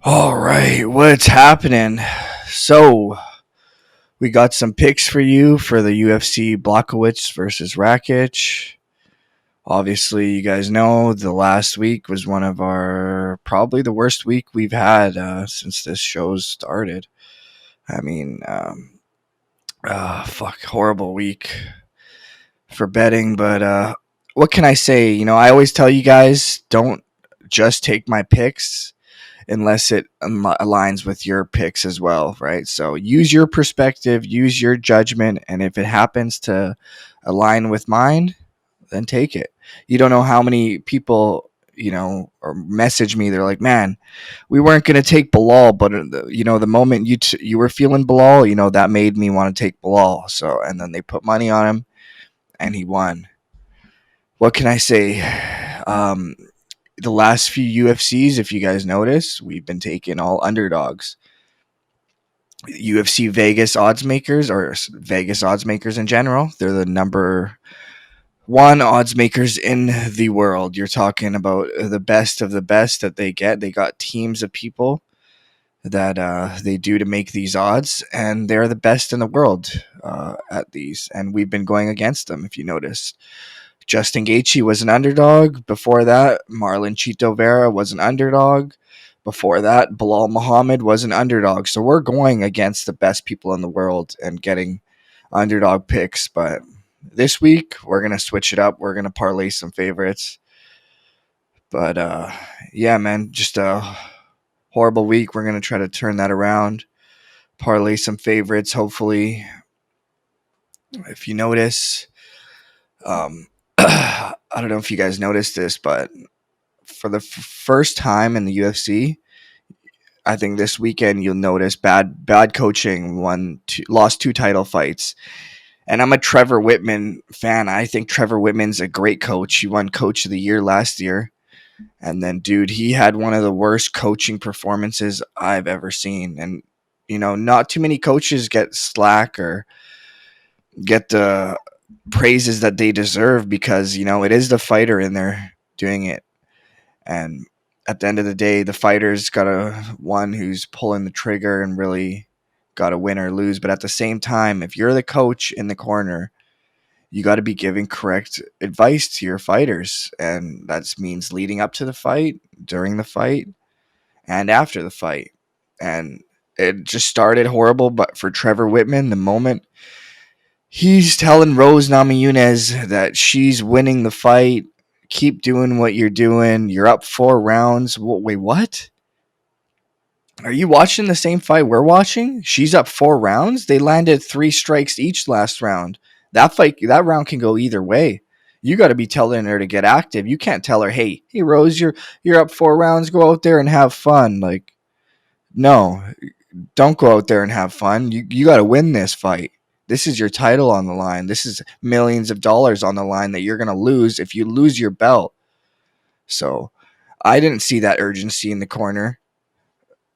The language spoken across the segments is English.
All right, what's happening? So, we got some picks for you for the UFC Blachowicz versus Rakic. Obviously, you guys know the last week was one of our probably the worst week we've had since this show's started. I mean, horrible week for betting, but what can I say? I always tell you guys don't just take my picks unless it aligns with your picks as well, right? So use your perspective, use your judgment, and if it happens to align with mine, then take it. You don't know how many people or message me. They're like, "Man, we weren't going to take Bilal, but the moment you were feeling Bilal, that made me want to take Bilal." So and then they put money on him, and he won. What can I say? Um, the last few UFCs, if you guys notice, we've been taking all underdogs. UFC Vegas odds makers, or Vegas odds makers in general, they're the number one odds makers in the world. You're talking about the best of the best that they get. They got teams of people that they do to make these odds, and they're the best in the world at these. And we've been going against them, if you noticed. Justin Gaethje was an underdog. Before that, Marlon Chito Vera was an underdog. Before that, Bilal Muhammad was an underdog. So we're going against the best people in the world and getting underdog picks. But this week, we're going to switch it up. We're going to parlay some favorites. But yeah, man, just a horrible week. We're going to try to turn that around, parlay some favorites, hopefully. If you notice, um, I don't know if you guys noticed this, but for the first time in the UFC, I think this weekend you'll notice bad coaching lost two title fights. And I'm a Trevor Whitman fan. I think Trevor Whitman's a great coach. He won Coach of the Year last year. And then, dude, he had one of the worst coaching performances I've ever seen. And, not too many coaches get slack or get the praises that they deserve because, it is the fighter in there doing it. And at the end of the day, the fighter's got one who's pulling the trigger and really got to win or lose. But at the same time, if you're the coach in the corner, you got to be giving correct advice to your fighters. And that means leading up to the fight, during the fight, and after the fight. And it just started horrible. But for Trevor Whitman, the moment he's telling Rose Namajunas that she's winning the fight, keep doing what you're doing. You're up 4 rounds. Wait, what? Are you watching the same fight we're watching? She's up 4 rounds. They landed 3 strikes each last round. That round can go either way. You got to be telling her to get active. You can't tell her, "Hey, Rose, you're up 4 rounds. Go out there and have fun." Like, no, don't go out there and have fun. You got to win this fight. This is your title on the line. This is millions of dollars on the line that you're going to lose if you lose your belt. So I didn't see that urgency in the corner.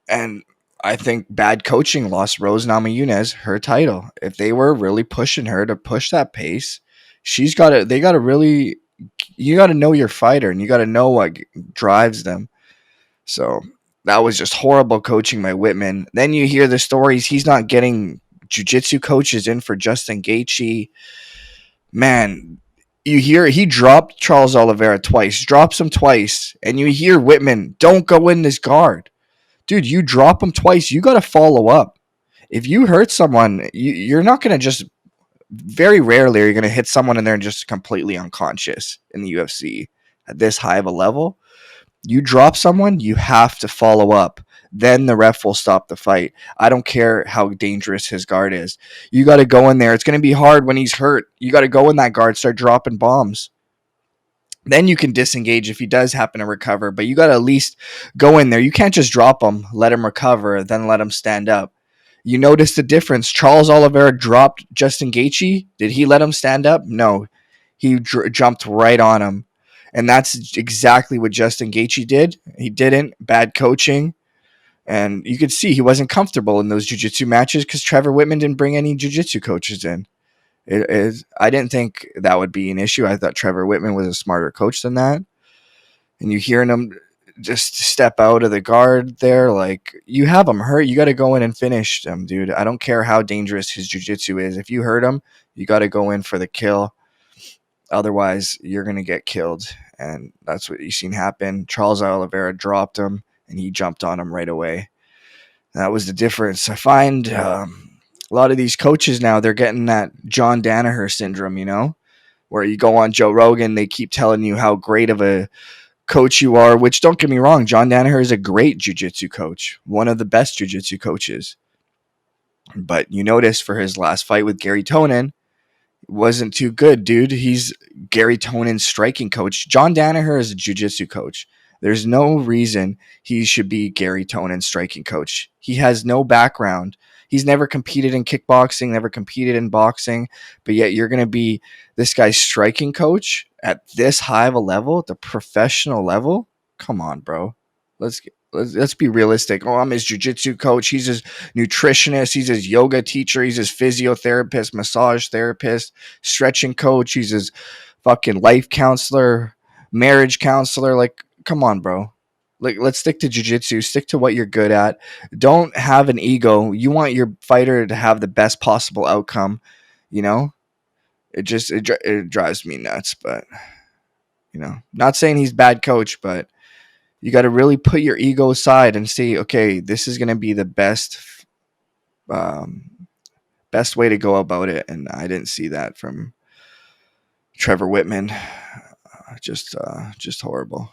And I think bad coaching lost Rose Namajunas her title. If they were really pushing her to push that pace, they got to really, you got to know your fighter and you got to know what drives them. So that was just horrible coaching by Whitman. Then you hear the stories he's not getting jiu-jitsu coaches in for Justin Gaethje. Man, you hear he dropped Charles Oliveira twice, drops him twice, and you hear Whitman, "Don't go in this guard." Dude, you drop him twice, you got to follow up. If you hurt someone, you're not going to just, very rarely are you going to hit someone and they're just completely unconscious in the UFC at this high of a level. You drop someone, you have to follow up. Then the ref will stop the fight. I don't care how dangerous his guard is. You got to go in there. It's going to be hard when he's hurt. You got to go in that guard, start dropping bombs. Then you can disengage if he does happen to recover, but you got to at least go in there. You can't just drop him, let him recover, then let him stand up. You notice the difference. Charles Oliveira dropped Justin Gaethje. Did he let him stand up? No. He jumped right on him. And that's exactly what Justin Gaethje did. He didn't. Bad coaching. And you could see he wasn't comfortable in those jiu-jitsu matches because Trevor Whitman didn't bring any jiu-jitsu coaches in. I didn't think that would be an issue. I thought Trevor Whitman was a smarter coach than that. And you hearing him just step out of the guard there. Like, you have him hurt, you got to go in and finish him, dude. I don't care how dangerous his jiu-jitsu is. If you hurt him, you got to go in for the kill. Otherwise, you're going to get killed. And that's what you've seen happen. Charles Oliveira dropped him, and he jumped on him right away. That was the difference. I find a lot of these coaches now, they're getting that John Danaher syndrome, where you go on Joe Rogan, they keep telling you how great of a coach you are, which, don't get me wrong, John Danaher is a great jiu-jitsu coach, one of the best jiu-jitsu coaches. But you notice for his last fight with Gary Tonin, wasn't too good, dude. He's Gary Tonin's striking coach. John Danaher is a jiu-jitsu coach. There's no reason he should be Gary Tonin's striking coach. He has no background. He's never competed in kickboxing, never competed in boxing, but yet you're going to be this guy's striking coach at this high of a level, the professional level? Come on, bro. Let's be realistic. Oh, I'm his jiu-jitsu coach. He's his nutritionist. He's his yoga teacher. He's his physiotherapist, massage therapist, stretching coach. He's his fucking life counselor, marriage counselor. Like, come on, bro. Like, let's stick to jiu-jitsu. Stick to what you're good at. Don't have an ego. You want your fighter to have the best possible outcome. It drives me nuts. But not saying he's a bad coach, but you got to really put your ego aside and say, okay, this is going to be the best way to go about it. And I didn't see that from Trevor Whitman. Just horrible.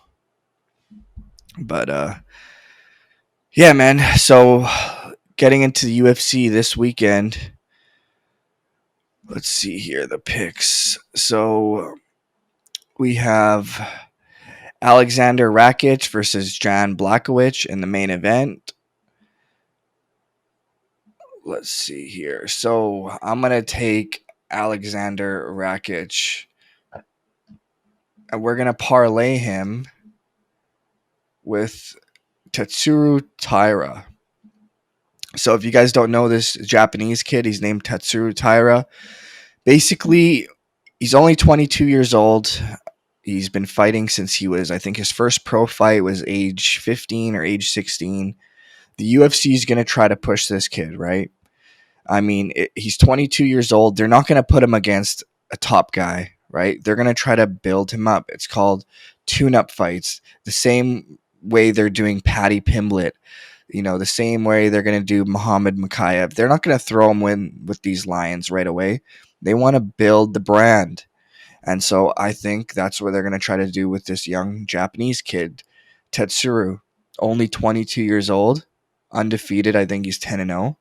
But yeah, man. So getting into the UFC this weekend. Let's see here, the picks. So we have Aleksander Rakic versus Jan Blachowicz in the main event. Let's see here. So I'm going to take Aleksander Rakic, and we're going to parlay him with Tatsuro Taira. So if you guys don't know this Japanese kid, he's named Tatsuro Taira. Basically, he's only 22 years old. He's been fighting since he was, I think his first pro fight was age 15 or age 16. The UFC is going to try to push this kid, right? I mean, he's 22 years old. They're not going to put him against a top guy, right? They're going to try to build him up. It's called tune-up fights. The same way they're doing Paddy Pimblett, the same way they're going to do Muhammad Makayev. They're not going to throw him in with these lions right away. They want to build the brand. And so I think that's what they're going to try to do with this young Japanese kid, Tatsuro, only 22 years old, undefeated. I think he's 10-0.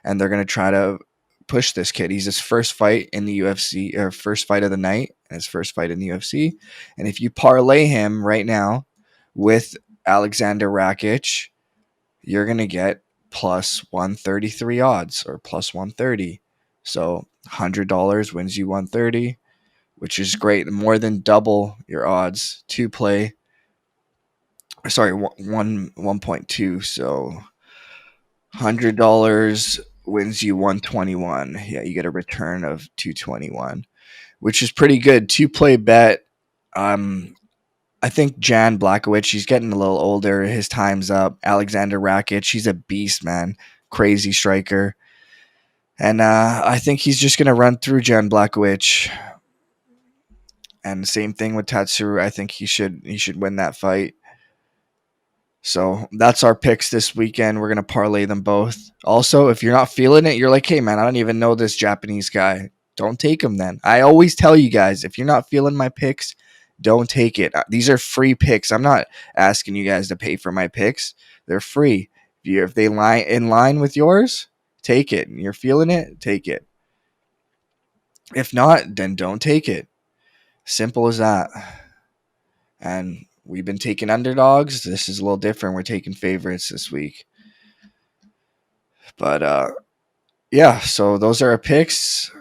And they're going to try to push this kid. He's his first fight in the UFC, or first fight of the night, and his first fight in the UFC. And if you parlay him right now with Aleksander Rakic, you're going to get plus 133 odds, or plus 130. So $100 wins you 130, which is great. More than double your odds to play. Sorry, 1.2. So $100 wins you 121. Yeah, you get a return of 221, which is pretty good. To play bet. I think Jan Blachowicz, he's getting a little older. His time's up. Aleksander Rakic, he's a beast, man. Crazy striker. And I think he's just going to run through Jan Blachowicz. And the same thing with Tatsuro. I think he should win that fight. So that's our picks this weekend. We're going to parlay them both. Also, if you're not feeling it, you're like, hey, man, I don't even know this Japanese guy. Don't take him then. I always tell you guys, if you're not feeling my picks, don't take it. These are free picks. I'm not asking you guys to pay for my picks. They're free. If they lie in line with yours, take it. You're feeling it, take it. If not, then don't take it. Simple as that. And we've been taking underdogs. This is a little different. We're taking favorites this week. But yeah, so those are our picks.